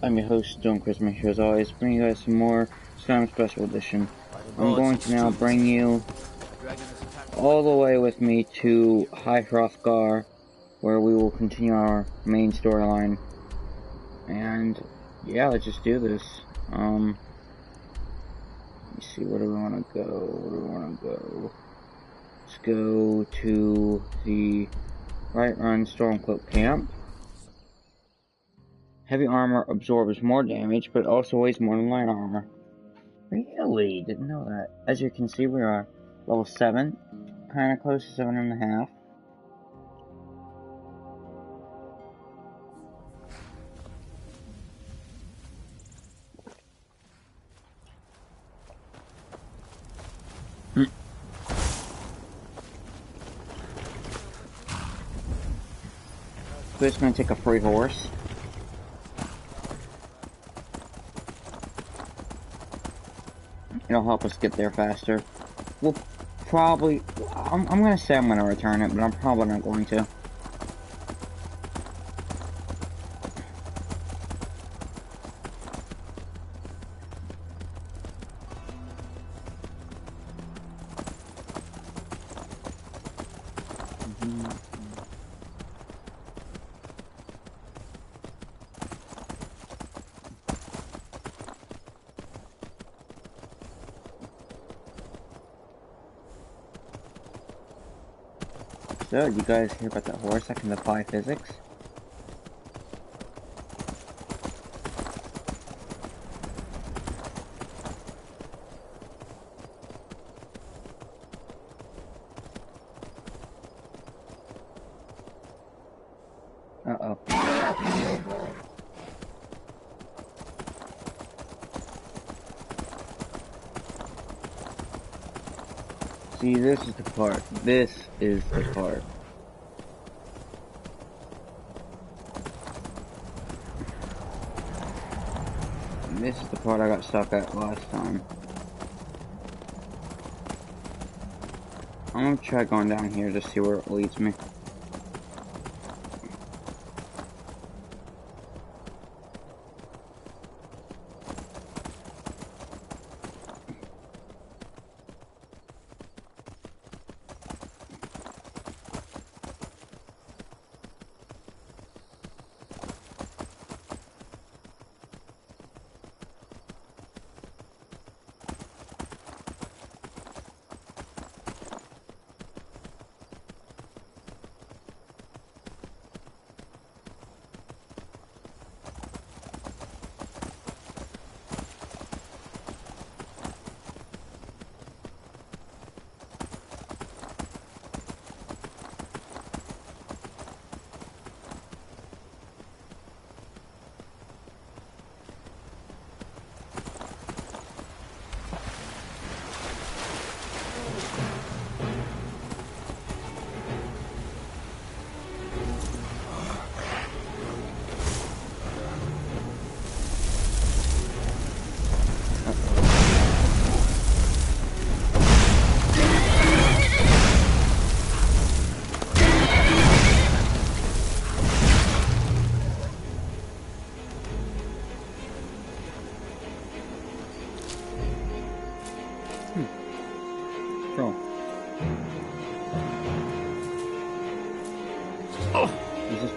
I'm your host, Stone Christmas, here as always, bringing you guys some more Skyrim Special Edition. I'm going to now bring you all the way with me to High Hrothgar, where we will continue our main storyline. And yeah, let's just do this. Let me see, where do we want to go? Let's go to the Right Run Stormcloak camp. Heavy armor absorbs more damage, but also weighs more than light armor. Really? Didn't know that. As you can see, we are level 7. Kinda close to 7.5. We're just gonna take a free horse. It'll help us get there faster. We'll probably... I'm gonna say I'm gonna return it, but I'm probably not going to. So, you guys hear about that horse that can defy physics? Uh-oh. See, this is the part. This is the part. This is the part I got stuck at last time. I'm gonna try going down here to see where it leads me.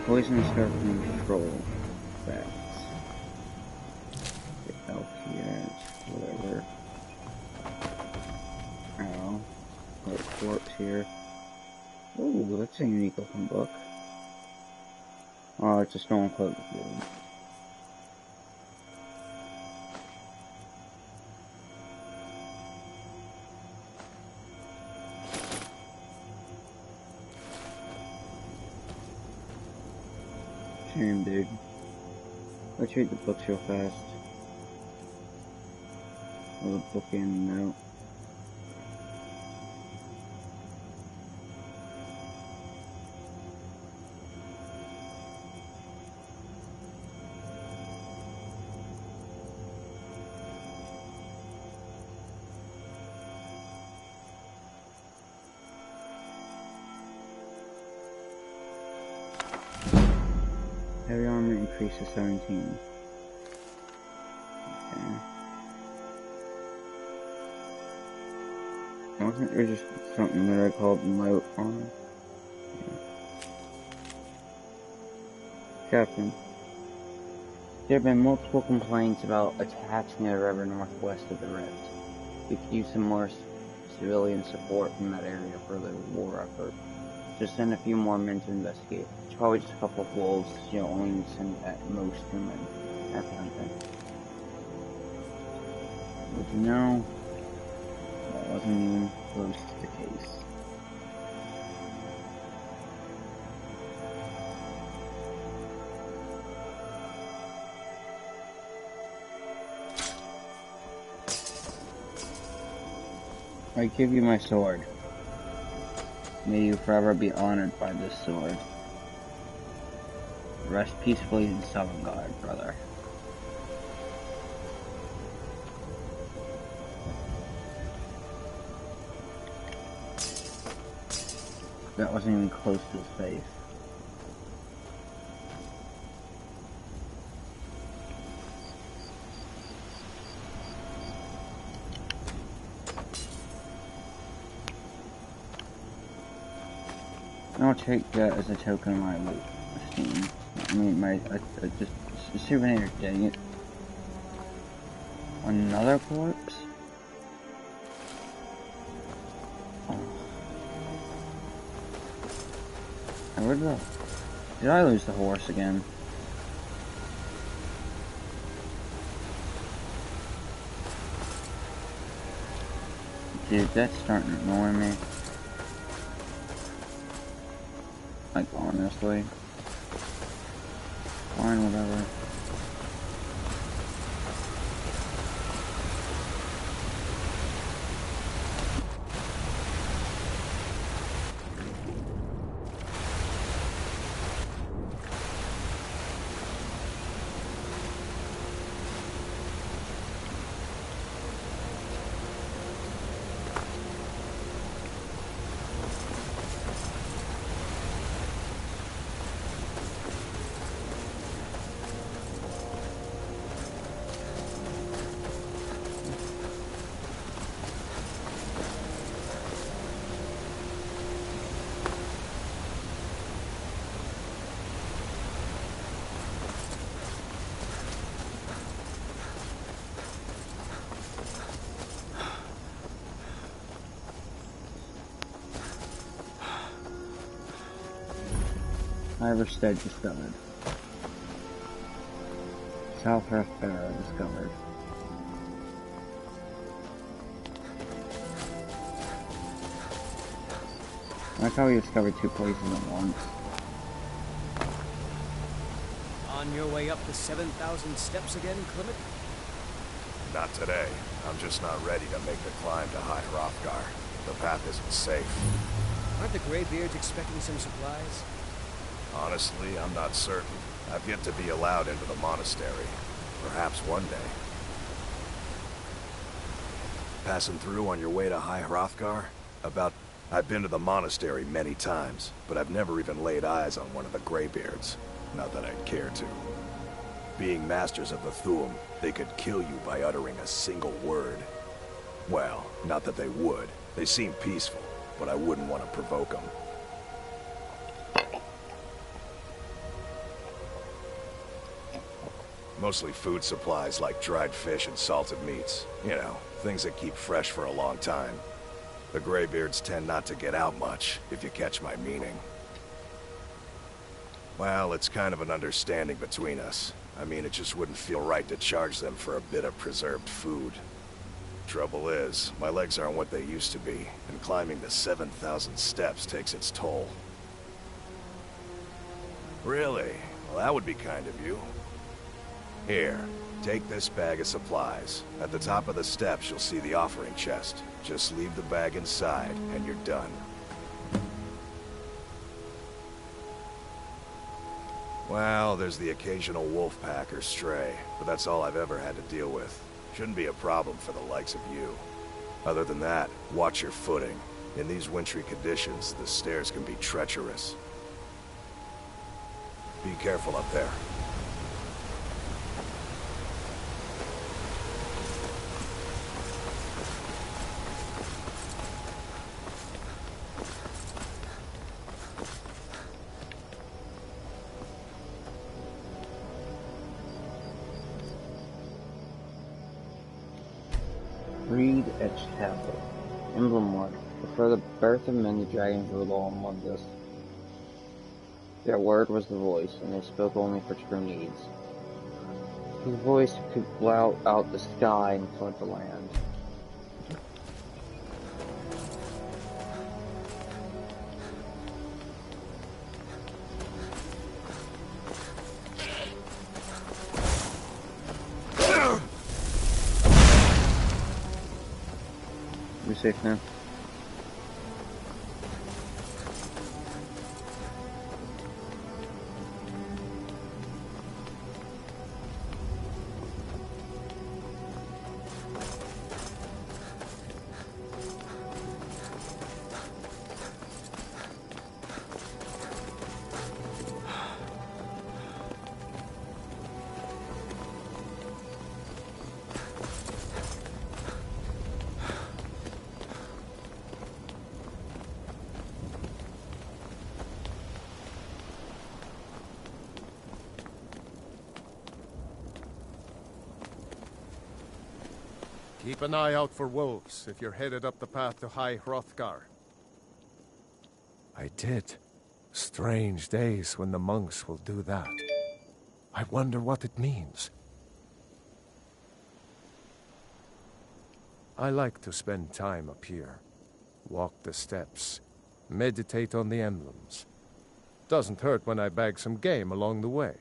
Poisonous start from control effects. Get out here, whatever. Oh, got a corpse here. Ooh, that's a unique looking book. Oh, it's a Stormcloak build. Dude. Let's read the books real fast. Or the book in and out. Heavy armor increases 17. There's just something that I called note on. Captain, there have been multiple complaints about attacks near the river northwest of the rift. We could use some more civilian support from that area for the war effort. Just send a few more men to investigate. It's probably just a couple of wolves, you know, only send at most 2 men. That kind of thing. But you know, that wasn't even close to the case. I give you my sword. May you forever be honored by this sword. Rest peacefully in Sovngarde, brother. That wasn't even close to his face. I'll take that as a token of my esteem. I mean, just a souvenir, dang it. Another corpse? Oh. Where'd the... Did I lose the horse again? Dude, that's starting to annoy me. Like, honestly. Fine, whatever. Iverstead discovered. Southwest Barrow discovered. I like how we discovered 2 places at once. On your way up the 7,000 steps again, Clement? Not today. I'm just not ready to make the climb to High Hrothgar. The path isn't safe. Aren't the Greybeards expecting some supplies? Honestly, I'm not certain. I've yet to be allowed into the monastery. Perhaps one day. Passing through on your way to High Hrothgar? I've been to the monastery many times, but I've never even laid eyes on one of the Greybeards. Not that I'd care to. Being masters of the Thu'um, they could kill you by uttering a single word. Well, not that they would. They seem peaceful, but I wouldn't want to provoke them. Mostly food supplies like dried fish and salted meats. You know, things that keep fresh for a long time. The Greybeards tend not to get out much, if you catch my meaning. Well, it's kind of an understanding between us. I mean, it just wouldn't feel right to charge them for a bit of preserved food. Trouble is, my legs aren't what they used to be, and climbing the 7,000 steps takes its toll. Really? Well, that would be kind of you. Here, take this bag of supplies. At the top of the steps, you'll see the offering chest. Just leave the bag inside, and you're done. Well, there's the occasional wolf pack or stray, but that's all I've ever had to deal with. Shouldn't be a problem for the likes of you. Other than that, watch your footing. In these wintry conditions, the stairs can be treacherous. Be careful up there. Reed etched tablet. Emblem 1. Before the birth of men, the dragons ruled all Mundus. Their word was the voice, and they spoke only for true needs. His voice could blout out the sky and flood the land. You're safe now. Keep an eye out for wolves if you're headed up the path to High Hrothgar. I did. Strange days when the monks will do that. I wonder what it means. I like to spend time up here. Walk the steps. Meditate on the emblems. Doesn't hurt when I bag some game along the way.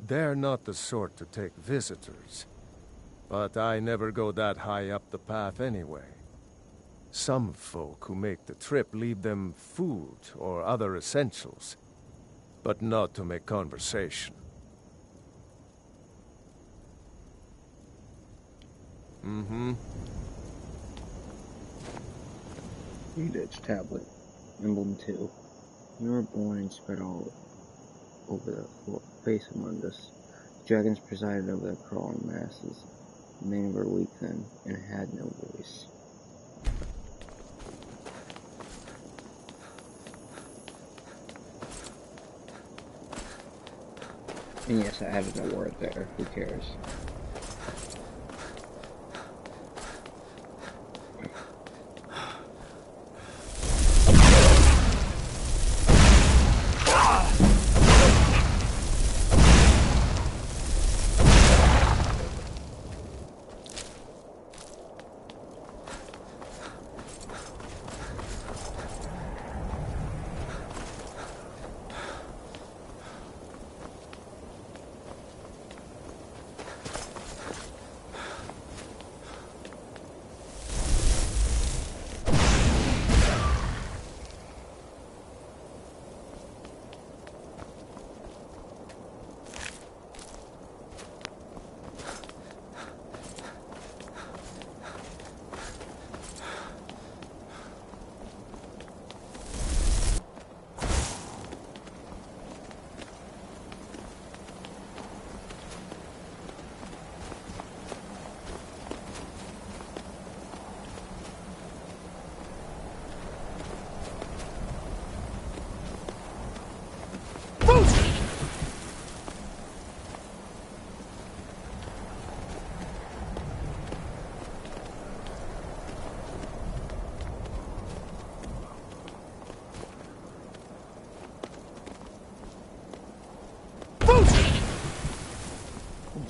They're not the sort to take visitors, but I never go that high up the path anyway. Some folk who make the trip leave them food or other essentials, but not to make conversation. Reed etched tablet. Emblem 2. You were born and spread all over the face of Mundus. The dragons presided over the crawling masses. Many were weak then, and had no voice. And yes, I added a word there. Who cares?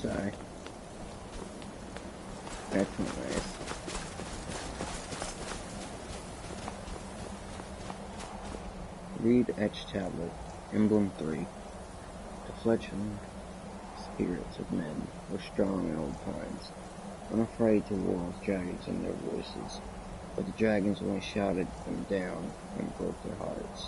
Sorry. That's not nice. Reed etched tablet. Emblem 3. The fledgling spirits of men were strong in old times, unafraid to war with dragons and their voices, but the dragons only shouted them down and broke their hearts.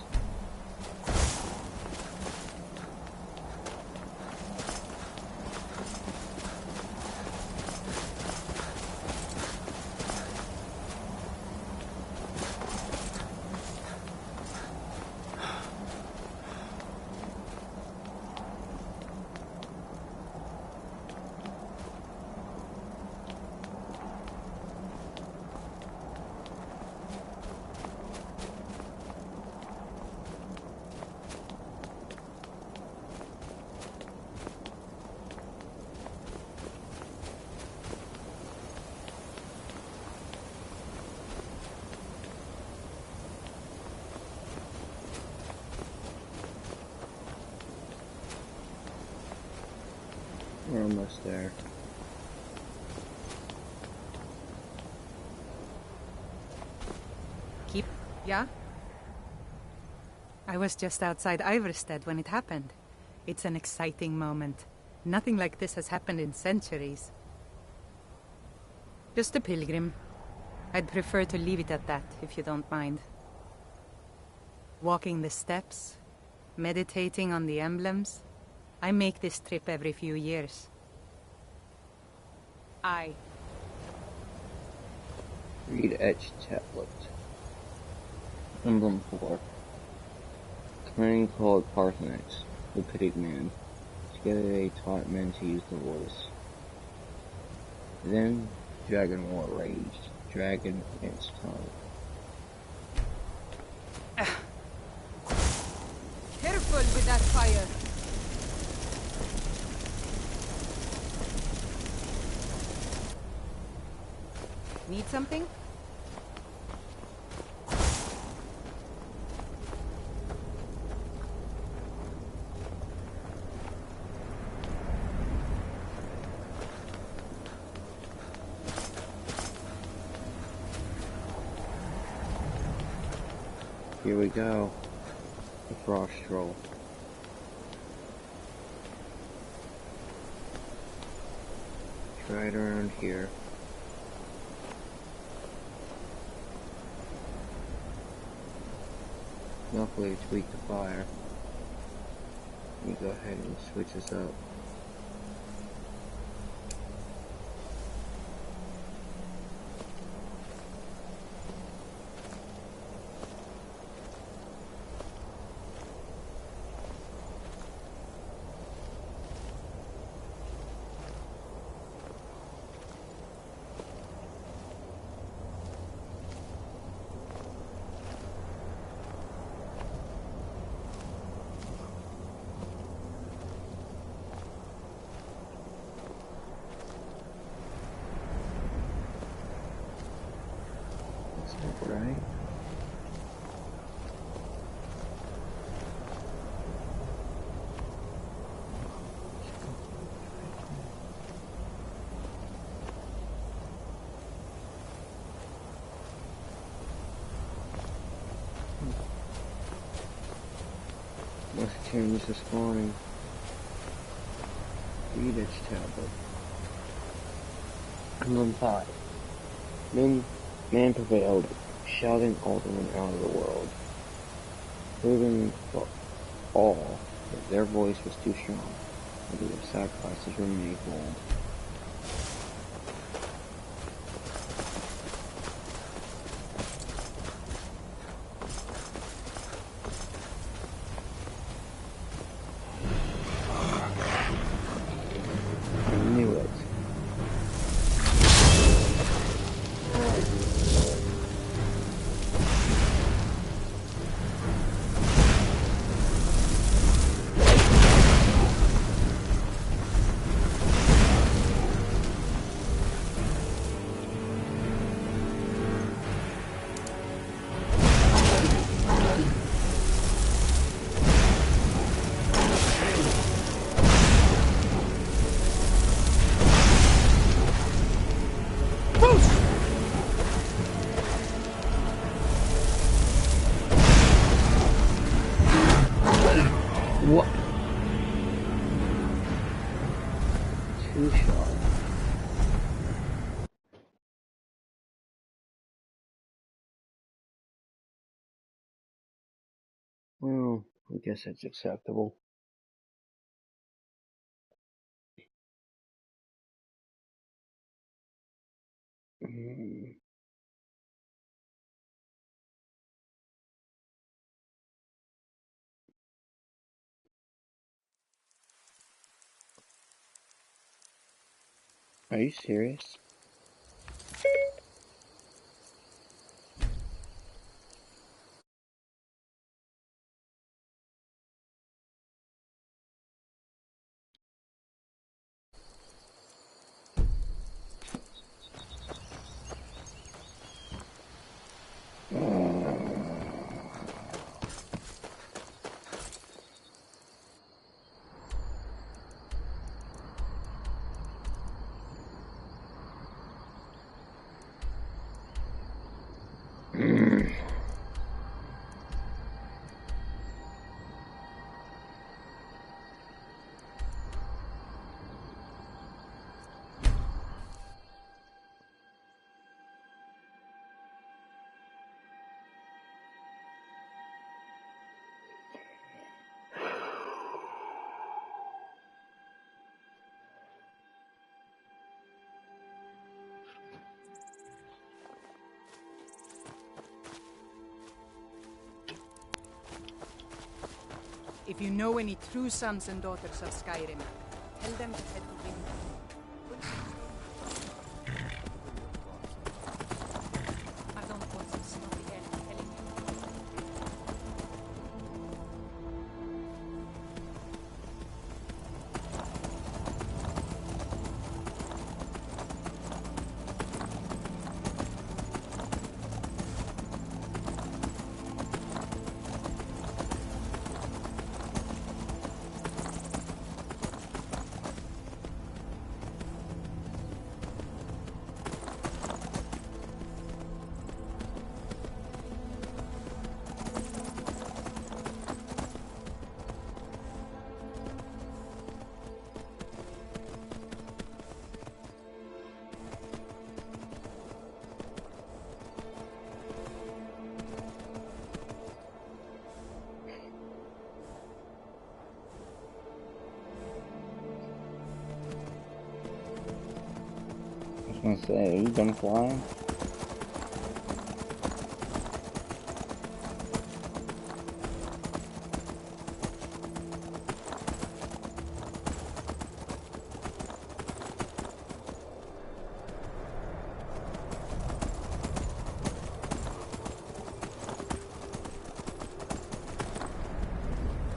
We're almost there. Yeah? I was just outside Iverstead when it happened. It's an exciting moment. Nothing like this has happened in centuries. Just a pilgrim. I'd prefer to leave it at that, if you don't mind. Walking the steps, meditating on the emblems. I make this trip every few years. Read etched tablet. Emblem 4. Clan called Parthenax, the pitied man. Together they taught men to use the voice. Then, dragon war raged. Dragon against tongue. Careful with that fire! Need something? Here we go. The frost troll. Try it around here. Luckily it's weak to fire. Let me go ahead and switch this up. Right? Must change the spawning. Read its tablet. Emblem 5. Man prevailed, shouting Alderman out of the world, proving for all that their voice was too strong, and that their sacrifices were manifold. I knew it. What? Too sharp. Well, I guess that's acceptable. Are you serious? If you know any true sons and daughters of Skyrim, tell them to head to Ring. I don't want some snotty head telling you. I was gonna say, are you done flying?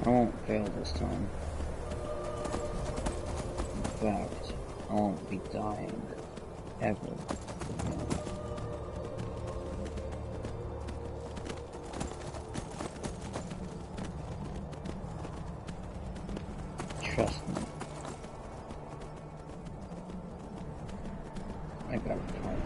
I won't fail this time. In fact, I won't be dying. Ever. Trust me. I got a plan.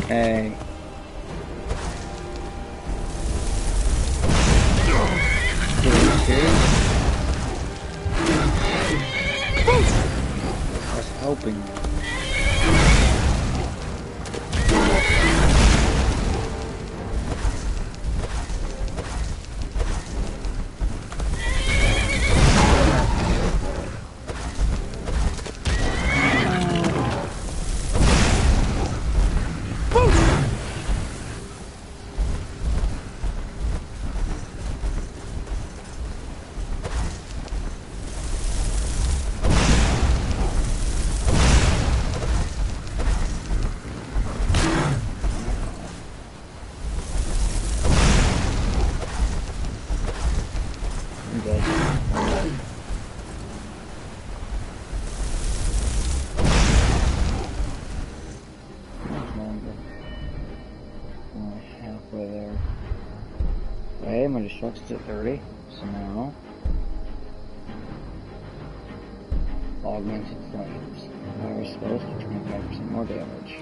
Hey. I was hoping. Halfway there. Okay, my destruction's at 30, so now augmented flames. Fire spells to 25% more damage.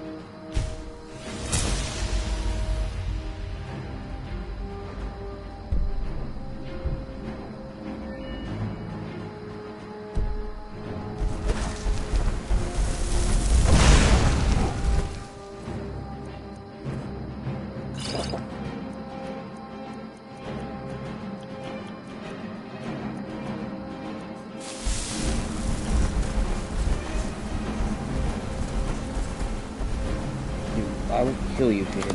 I will kill you, Peter.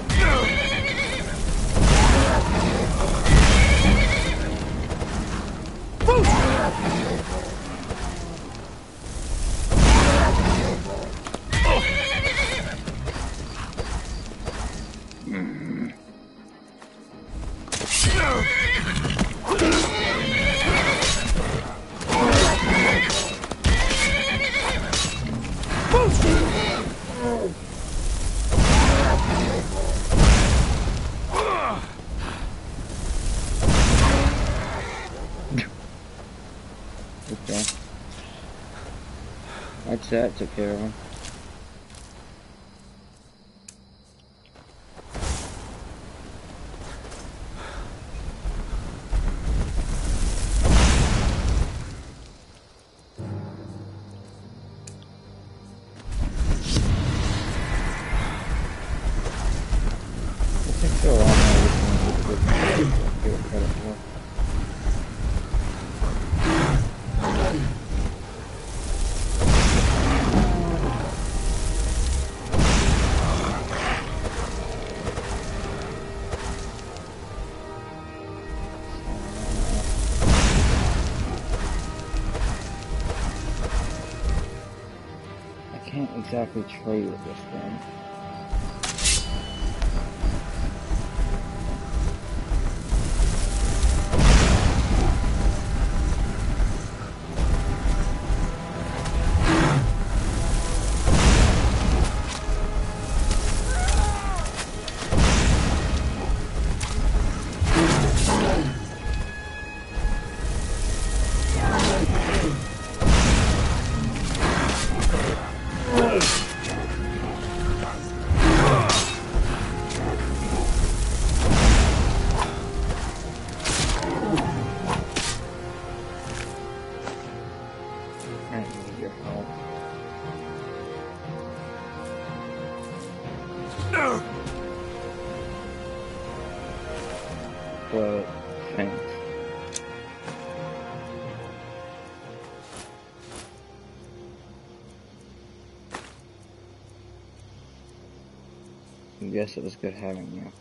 Okay. That's that, took care of him. I think so. Give it credit for. I can't exactly trade with this thing. I need your help. Well, thanks. I guess it was good having you.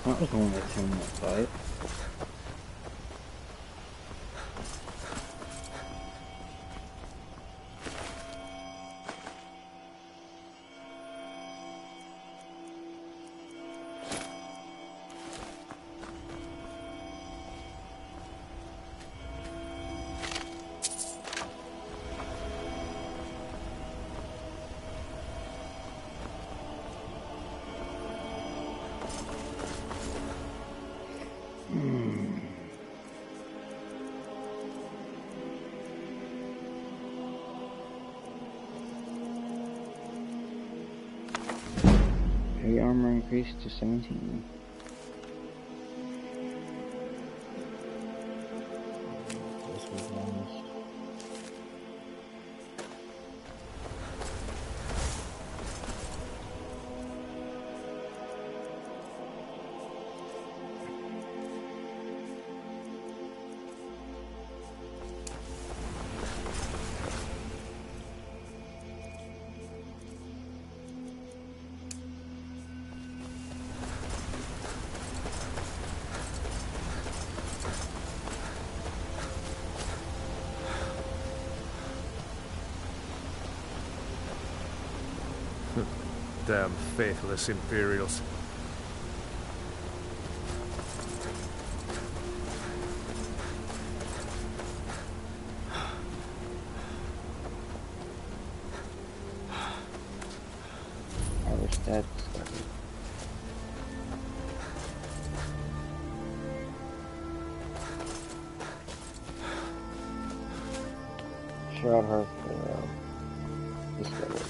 That was only a 2-minute fight. Heavy armor increased to 17. This was almost. Damn faithless Imperials. I wish that. shroud her for discovery.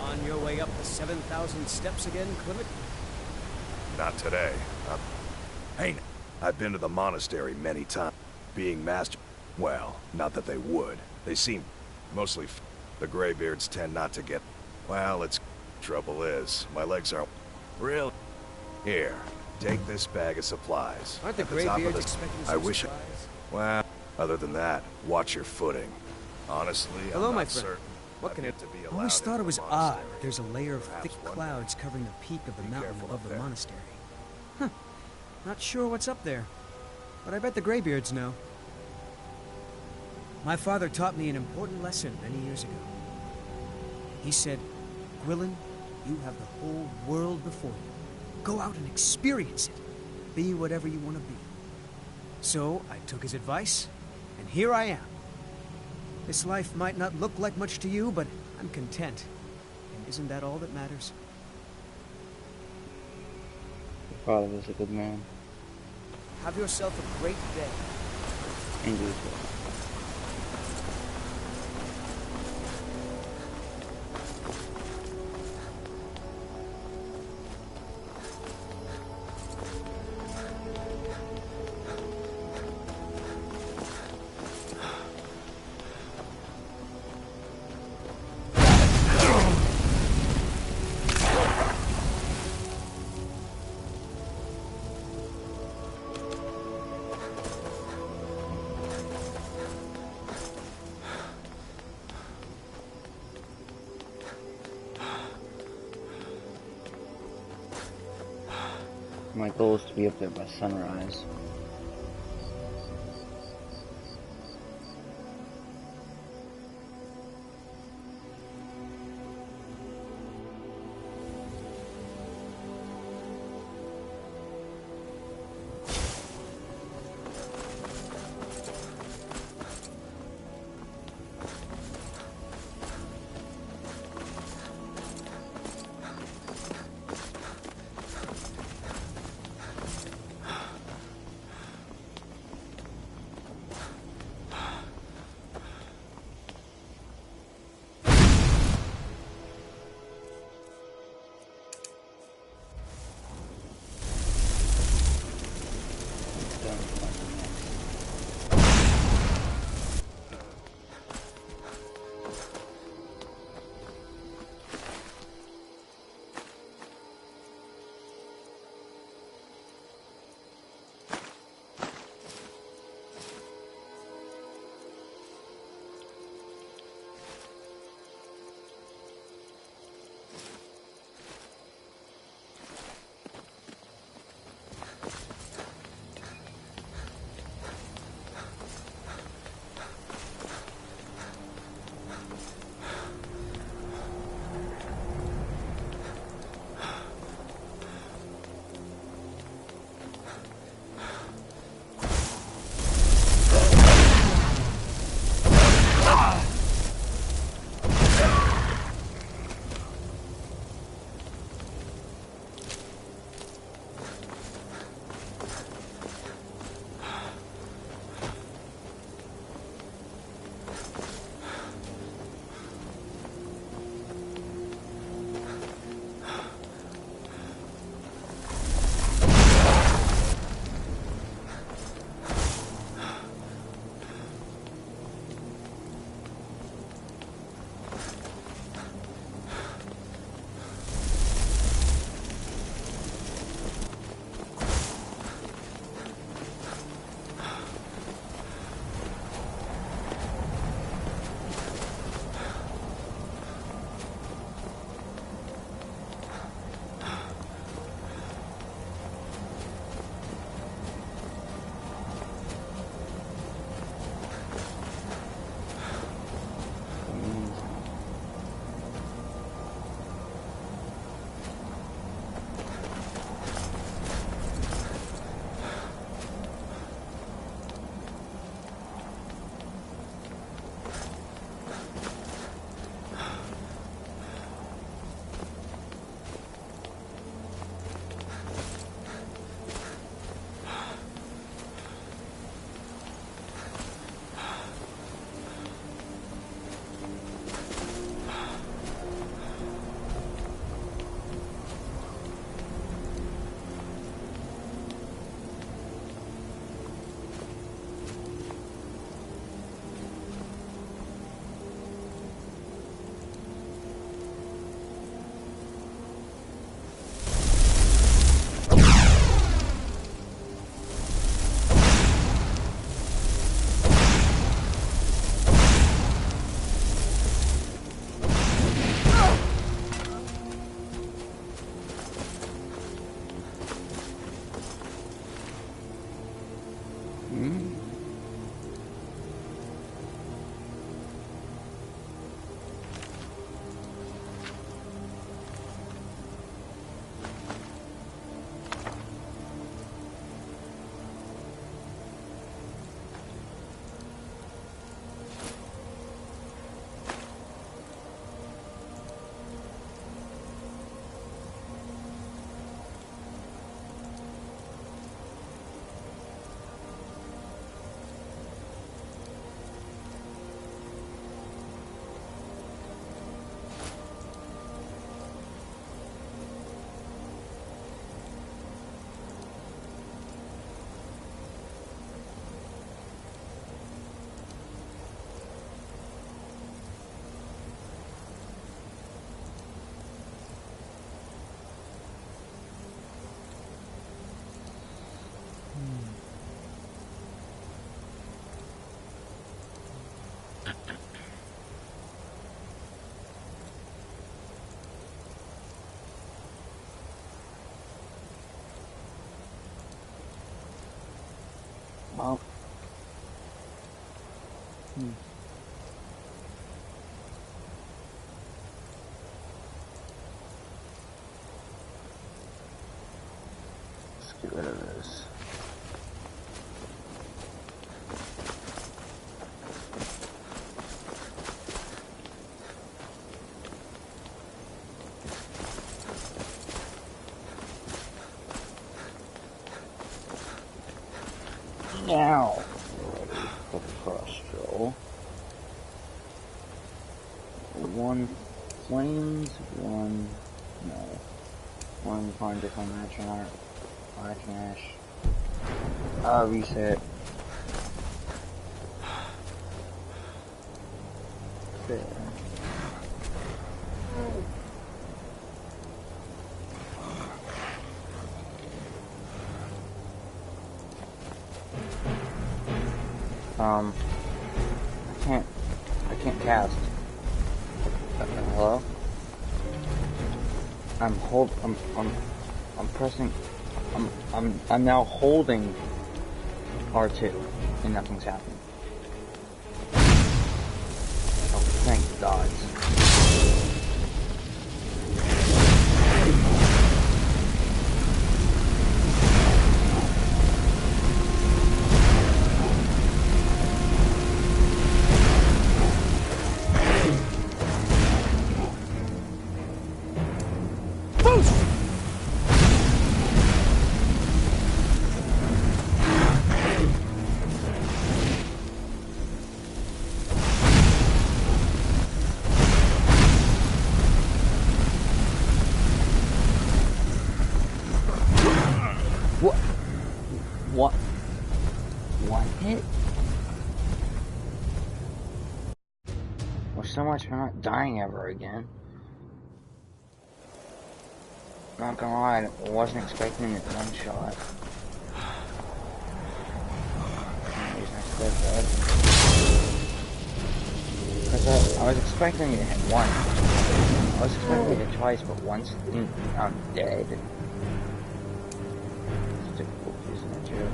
On your way up the 7,000 steps again, Clement? Not today. Hey, I've been to the monastery many times. Being master... Well, not that they would. They seem mostly... The Greybeards tend not to get... Well, it's... Trouble is, my legs aren't... Real... Here, take this bag of supplies. Aren't the At top of Greybeards this- expecting I some wish... surprise? Well, other than that, watch your footing. Honestly, Hello, I'm my not friend. certain. What I'd can get it... to be I allowed always thought into it was the odd. monastery. There's a layer of Perhaps thick one day. clouds covering the peak of the Be mountain careful above up the there. monastery. Huh. Not sure what's up there, but I bet the Greybeards know. My father taught me an important lesson many years ago. He said, Gwilyn, you have the whole world before you. Go out and experience it. Be whatever you want to be. So I took his advice, and here I am. This life might not look like much to you, but I'm content. And isn't that all that matters? Your father was a good man. Have yourself a great day. And you as well. My goal is to be up there by sunrise. Oh. Let's get rid of this. Now, we're ready for the cross stroll. 1 flames, 1, no. 1 different matching art, matching ash. Reset. There. I can't cast. Hello? I'm pressing, I'm now holding R2, and nothing's happening. Oh, thank God. What? One hit? Well, so much for not dying ever again. Not gonna lie, I wasn't expecting it one shot. Because I was expecting it to hit once. I was expecting it to hit twice, but once, I'm dead. It's difficult using a joke.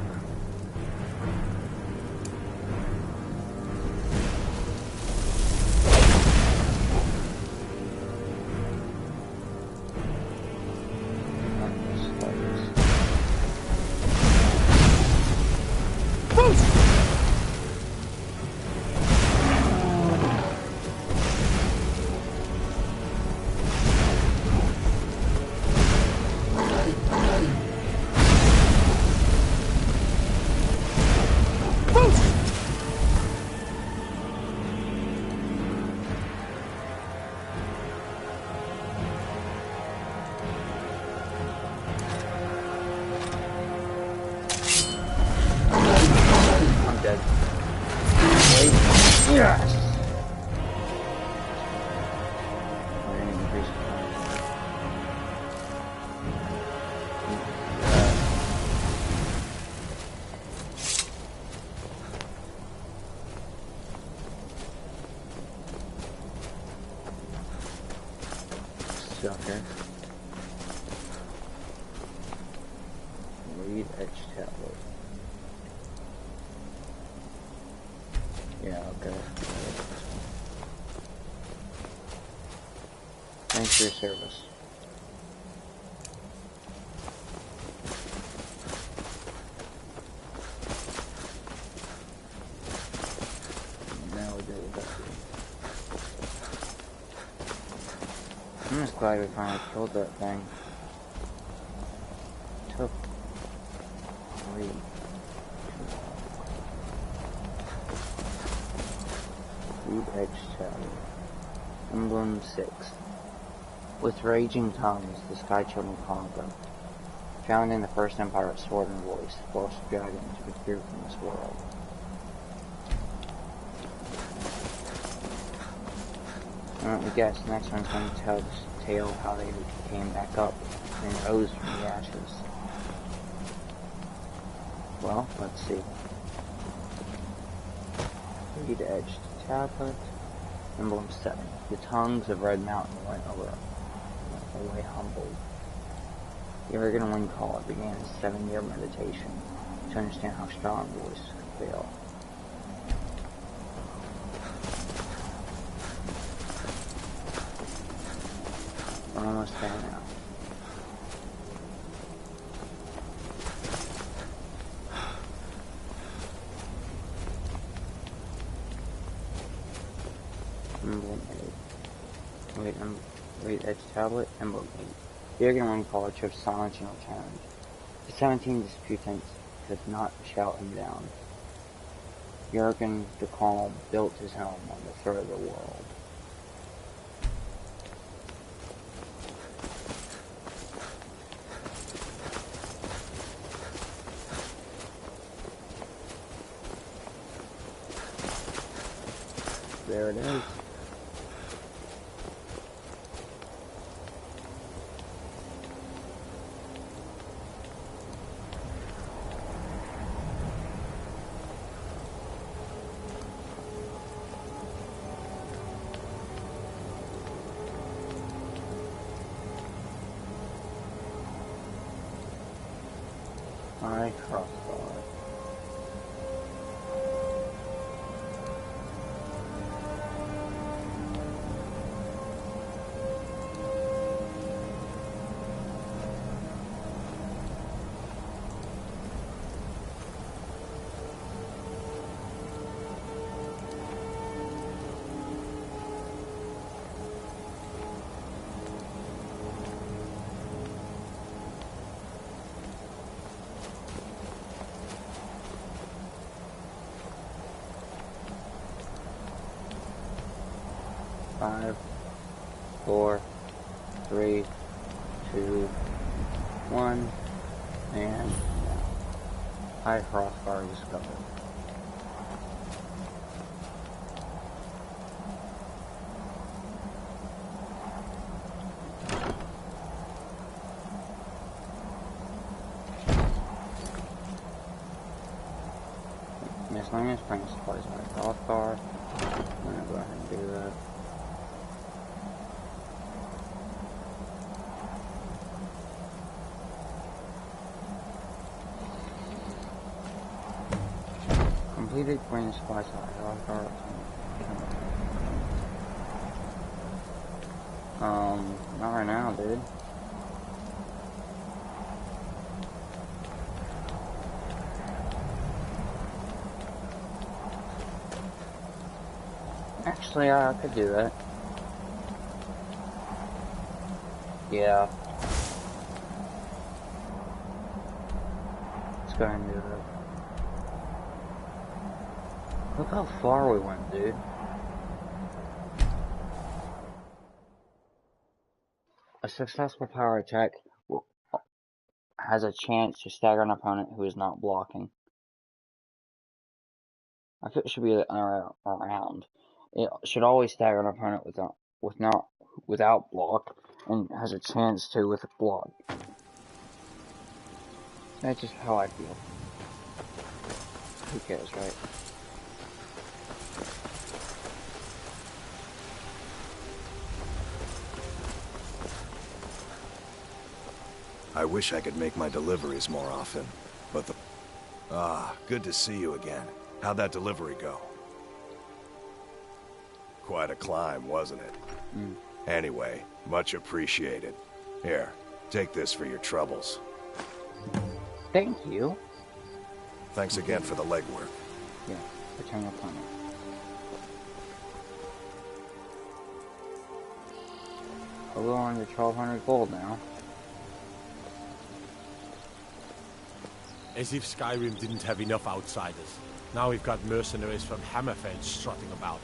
Yes! Sucker. Read edge tablet. Yeah, okay. Thanks for your service. Now we do the I'm just glad we finally killed that thing. Took 3. Read edge tablet. Emblem 6. With raging tongues, the Sky Children conquer. Found in the First Empire of Sword and Voice, forced dragons withdrew from this world. I guess the next one's going to tell the tale of how they came back up and rose from the ashes. Well, let's see. Read edged tablet. Emblem 7. The tongues of Red Mountain went away humbled. The Oregon Wind Caller began a 7-year meditation to understand how strong voices fail. We're almost there now. Emblem 8. Wait, that's tablet? Emblem 8. Jurgen one caller chose silence and returned. The 17 disputants could not shout him down. Jurgen the Calm built his home on the threat of the world. There it is. My crossbar. Five, 4, 3, 2, 1, and now. High crossbar discovered. Miscellaneous printing supplies on a crossbar. I'm gonna go ahead and do that. Completed brain supply side. Not right now, dude. Actually, I could do that. Yeah. Let's go ahead and do that. Look how far we went, dude. A successful power attack has a chance to stagger an opponent who is not blocking. I think it should be the other way around. It should always stagger an opponent without block, and has a chance to with a block. That's just how I feel. Who cares, right? I wish I could make my deliveries more often, but the... Ah, good to see you again. How'd that delivery go? Quite a climb, wasn't it? Anyway, much appreciated. Here, take this for your troubles. Thank you. Thanks again for the legwork. Yeah, return your planet. A little under 1,200 gold now. As if Skyrim didn't have enough outsiders. Now we've got mercenaries from Hammerfell strutting about.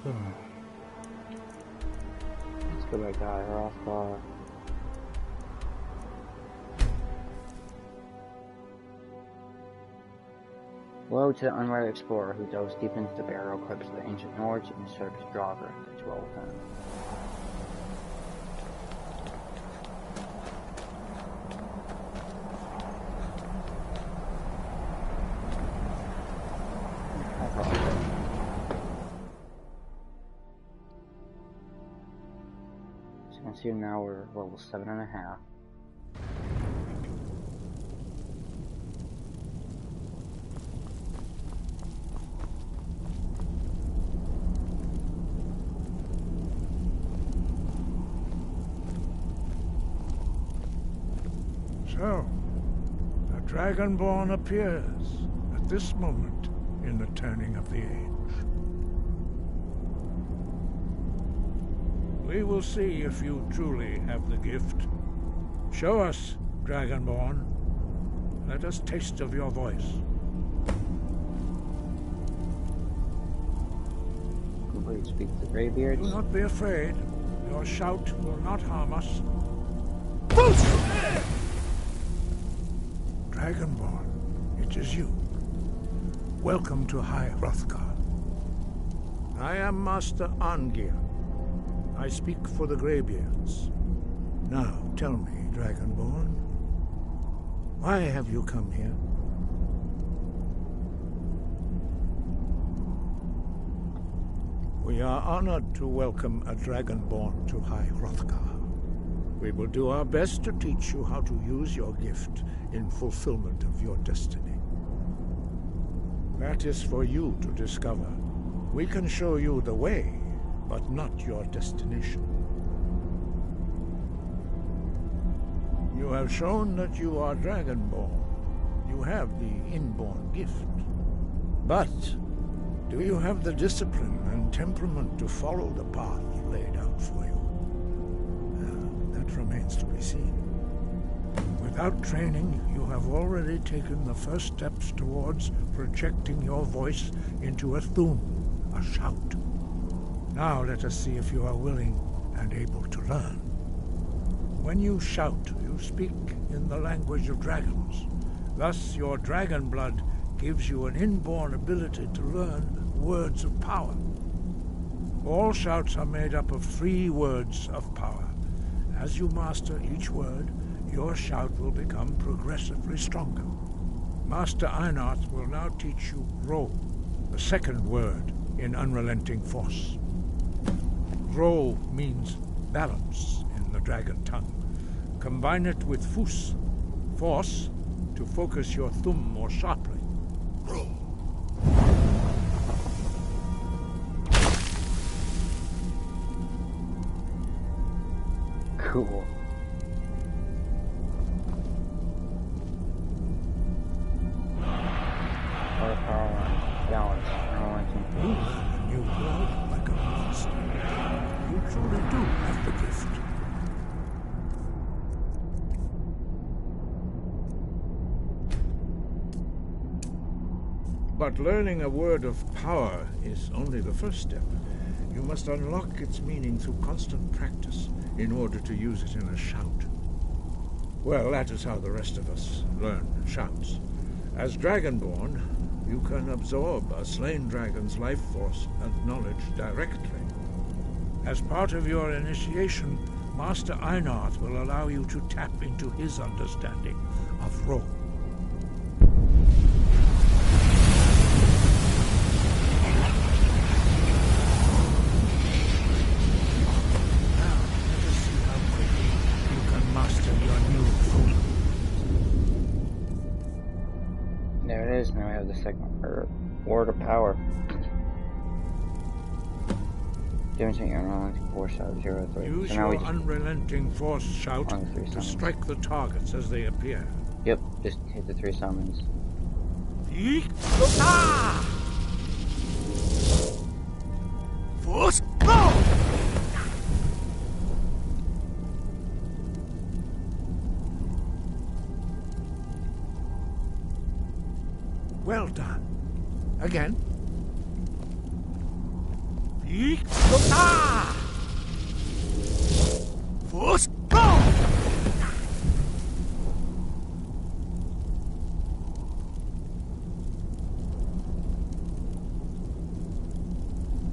Let's go back to Hrothgar. Woe to the unwary explorer who delves deep into the burial crypts of the ancient Nords and usurps Draugr to dwell within. see now we're level 7.5. So, a Dragonborn appears at this moment in the turning of the age. We will see if you truly have the gift. Show us, Dragonborn. Let us taste of your voice. Will you speak to the Greybeards? Do not be afraid. Your shout will not harm us. Dragonborn, it is you. Welcome to High Hrothgar. I am Master Arngeir. I speak for the Greybeards. Now, tell me, Dragonborn, why have you come here? We are honored to welcome a Dragonborn to High Hrothgar. We will do our best to teach you how to use your gift in fulfillment of your destiny. That is for you to discover. We can show you the way, but not your destination. You have shown that you are Dragonborn. You have the inborn gift. But do you have the discipline and temperament to follow the path laid out for you? That remains to be seen. Without training, you have already taken the first steps towards projecting your voice into a thum, a shout. Now let us see if you are willing and able to learn. When you shout, you speak in the language of dragons. Thus, your dragon blood gives you an inborn ability to learn words of power. All shouts are made up of 3 words of power. As you master each word, your shout will become progressively stronger. Master Einarth will now teach you Ro, the second word in Unrelenting Force. Ro means balance in the dragon tongue. Combine it with Fus, force, to focus your thumb more sharply. Ro. Cool. Balance. You learn a new word like a monster. You truly do have the gift. But learning a word of power is only the first step. You must unlock its meaning through constant practice in order to use it in a shout. Well, that is how the rest of us learn shouts. As Dragonborn, you can absorb a slain dragon's life force and knowledge directly. As part of your initiation, Master Einarth will allow you to tap into his understanding of Ro. There it is. Now we have the second word of power. Demonstrate your unrelenting force shout 03. Use so now your unrelenting force shout to strike the targets as they appear. Yep, just hit the 3 summons. Force go! Well done. Again. Force go!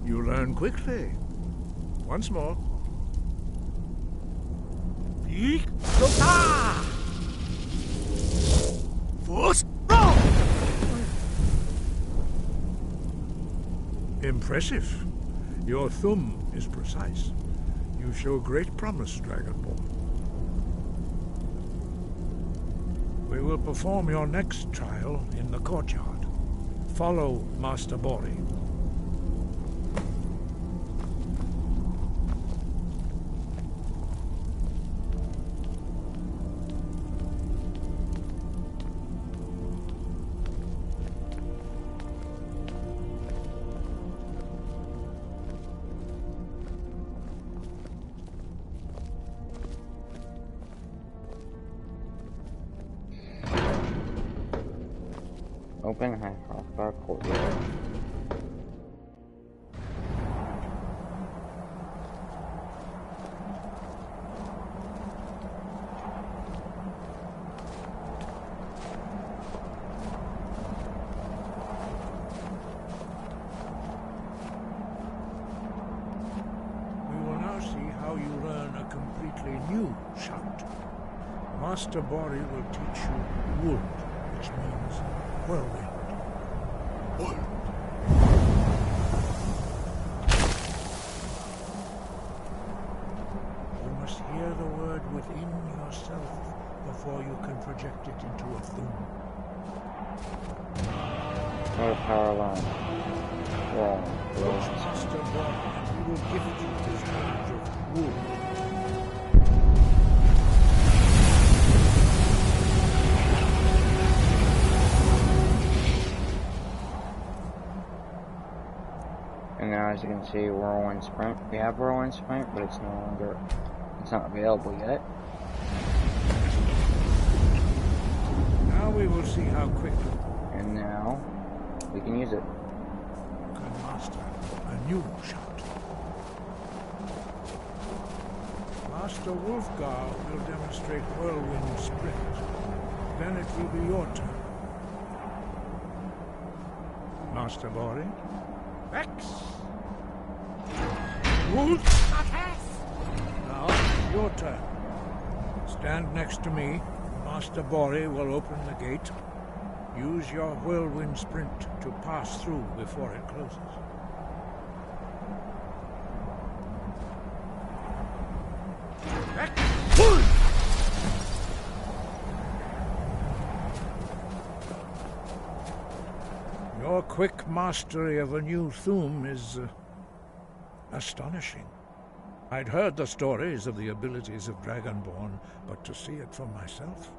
You learn quickly. Once more. Force go! Impressive. Your thumb is precise. You show great promise, Dragonborn. We will perform your next trial in the courtyard. Follow Master Bori. Open High Hrothgar Courtyard. We will now see how you learn a completely new shout. Master Bori will teach you wood, which means whirlwind. Wood. You must hear the word within yourself before you can project it into a thum. No power line. Wall. Approach Master Bori and he will gift you his knowledge of wood. And now, as you can see, Whirlwind Sprint. We have Whirlwind Sprint, but it's not available yet. Now we will see how quickly And now, we can use it. you can master a new shout. Master Wulfgar will demonstrate Whirlwind Sprint. Then it will be your turn. Master Bori? X! Wolf! Now, your turn. Stand next to me. Master Bori will open the gate. Use your Whirlwind Sprint to pass through before it closes. Your quick mastery of a new thum is astonishing. I'd heard the stories of the abilities of Dragonborn, but to see it for myself...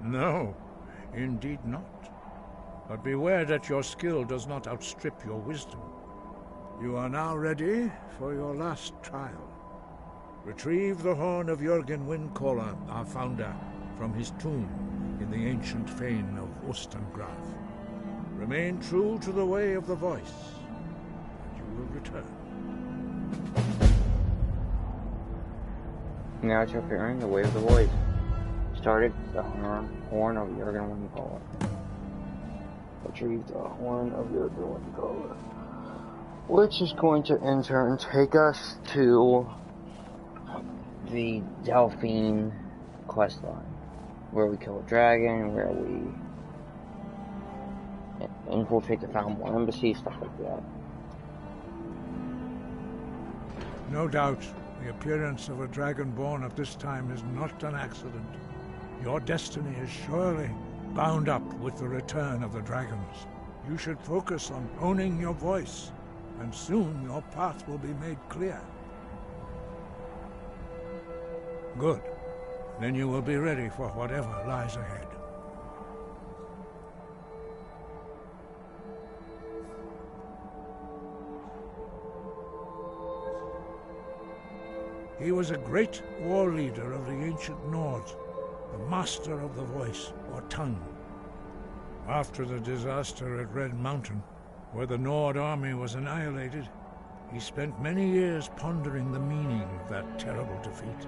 No, indeed not. But beware that your skill does not outstrip your wisdom. You are now ready for your last trial. Retrieve the horn of Jürgen Windcaller, our founder, from his tomb in the ancient fane of Ostengraf. Remain true to the way of the voice, and you will return. Now to appearing the way of the voice. Started the horn of Jürgen Windcaller. Retrieve the horn of Jürgen Windcaller. Which is going to in turn take us to the Delphine questline, where we kill a dragon, where we infiltrate the Foundborn Embassy, stuff like that. No doubt, the appearance of a Dragonborn at this time is not an accident. Your destiny is surely bound up with the return of the dragons. You should focus on honing your voice, and soon your path will be made clear. Good. Then you will be ready for whatever lies ahead. He was a great war leader of the ancient Nords, the master of the voice, or tongue. After the disaster at Red Mountain, where the Nord army was annihilated, he spent many years pondering the meaning of that terrible defeat.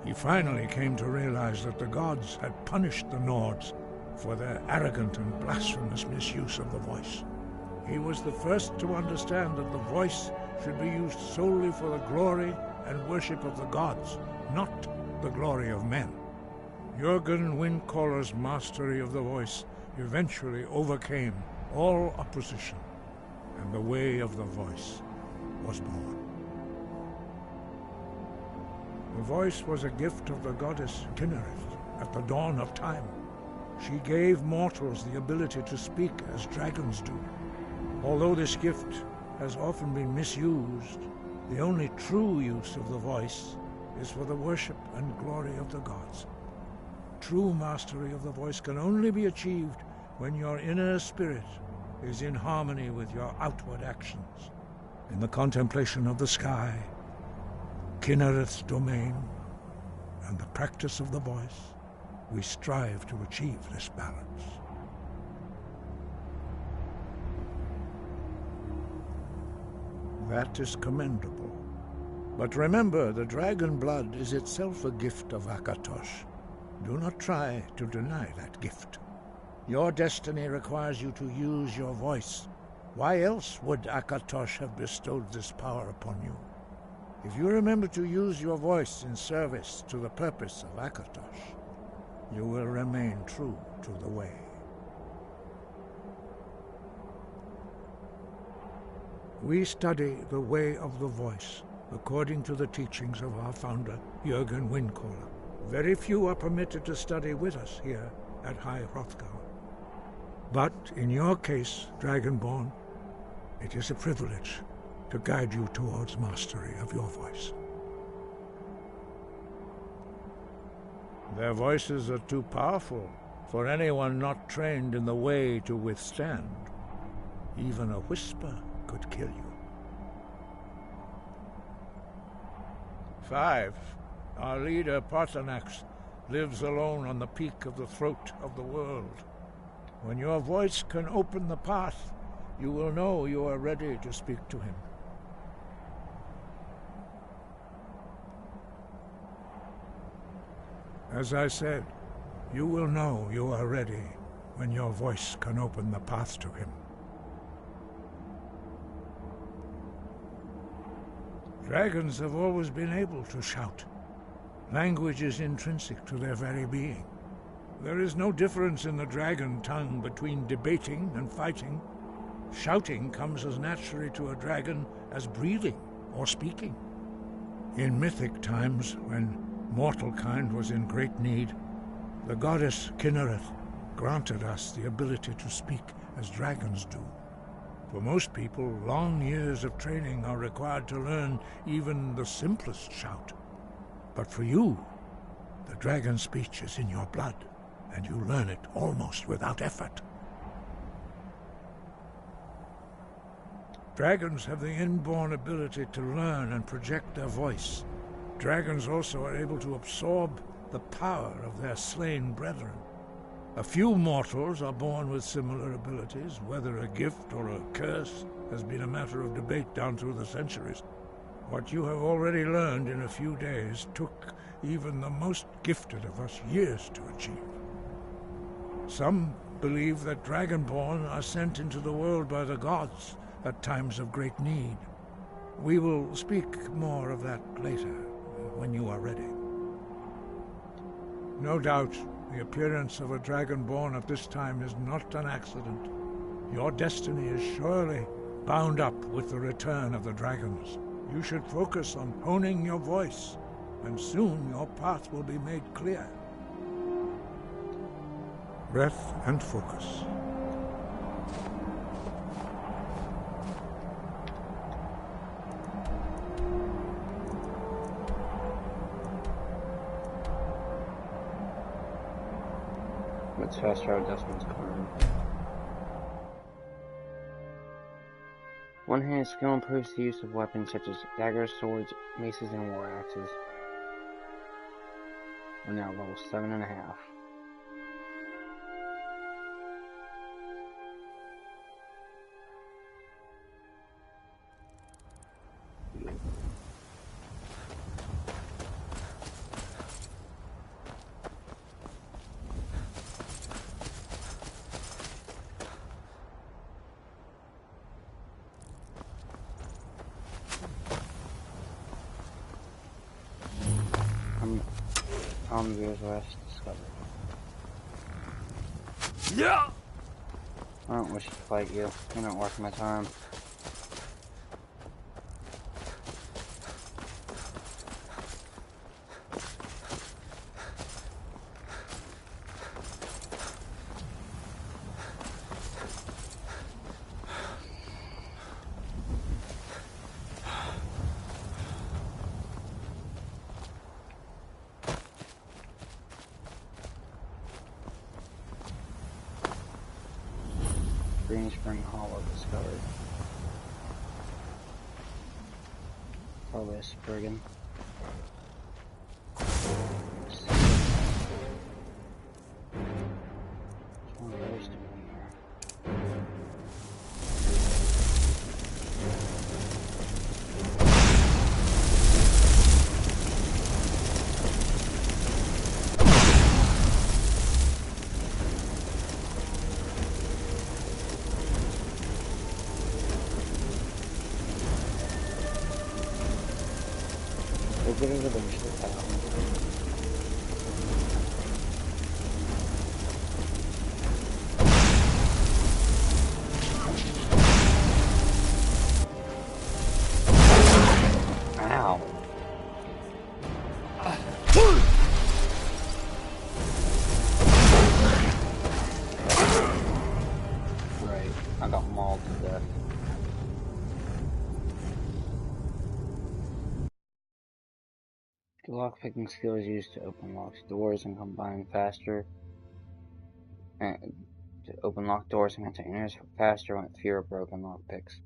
He finally came to realize that the gods had punished the Nords for their arrogant and blasphemous misuse of the voice. He was the first to understand that the voice should be used solely for the glory and worship of the gods, not the glory of men. Jürgen Windcaller's mastery of the voice eventually overcame all opposition, and the way of the voice was born. The voice was a gift of the goddess Kinnereth at the dawn of time. She gave mortals the ability to speak as dragons do. Although this gift has often been misused, the only true use of the voice is for the worship and glory of the gods. True mastery of the voice can only be achieved when your inner spirit is in harmony with your outward actions. In the contemplation of the sky, Kinnereth's domain, and the practice of the voice, we strive to achieve this balance. That is commendable. But remember, the dragon blood is itself a gift of Akatosh. Do not try to deny that gift. Your destiny requires you to use your voice. Why else would Akatosh have bestowed this power upon you? If you remember to use your voice in service to the purpose of Akatosh, you will remain true to the way. We study the way of the voice according to the teachings of our founder, Jürgen Windcaller. Very few are permitted to study with us here at High Hrothgar. But in your case, Dragonborn, it is a privilege to guide you towards mastery of your voice. Their voices are too powerful for anyone not trained in the way to withstand. Even a whisper could kill you. 5. Our leader, Paarthurnax, lives alone on the peak of the throat of the world. When your voice can open the path, you will know you are ready to speak to him. As I said, you will know you are ready when your voice can open the path to him. Dragons have always been able to shout. Language is intrinsic to their very being. There is no difference in the dragon tongue between debating and fighting. Shouting comes as naturally to a dragon as breathing or speaking. In mythic times, when mortal kind was in great need, the goddess Kinnereth granted us the ability to speak as dragons do. For most people, long years of training are required to learn even the simplest shout. But for you, the dragon speech is in your blood, and you learn it almost without effort. Dragons have the inborn ability to learn and project their voice. Dragons also are able to absorb the power of their slain brethren. A few mortals are born with similar abilities. Whether a gift or a curse has been a matter of debate down through the centuries. What you have already learned in a few days took even the most gifted of us years to achieve. Some believe that Dragonborn are sent into the world by the gods at times of great need. We will speak more of that later, when you are ready. No doubt, the appearance of a Dragonborn at this time is not an accident. Your destiny is surely bound up with the return of the dragons. You should focus on honing your voice, and soon your path will be made clear. Breath and focus. Let's fast travel Desmond's corner. One-handed skill improves the use of weapons such as daggers, swords, maces, and war axes. We're now level 7.5. Years West discovered. Yeah. I don't wish to fight you. You're not worth my time. Green Spring Hollow discovered. Probably a Spriggan. There's one roast in here. We'll get it eventually, pal. Ow. Right, I got mauled to death. The lockpicking skill is used to open locked doors and combine faster. To open locked doors and containers faster with fewer broken lockpicks.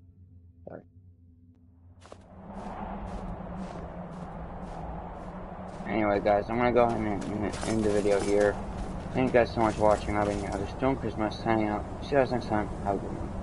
Sorry. Anyway, guys, I'm gonna go ahead and end the video here. Thank you guys so much for watching. I've been your host, Stone Christmas, signing out. See you guys next time. Have a good one.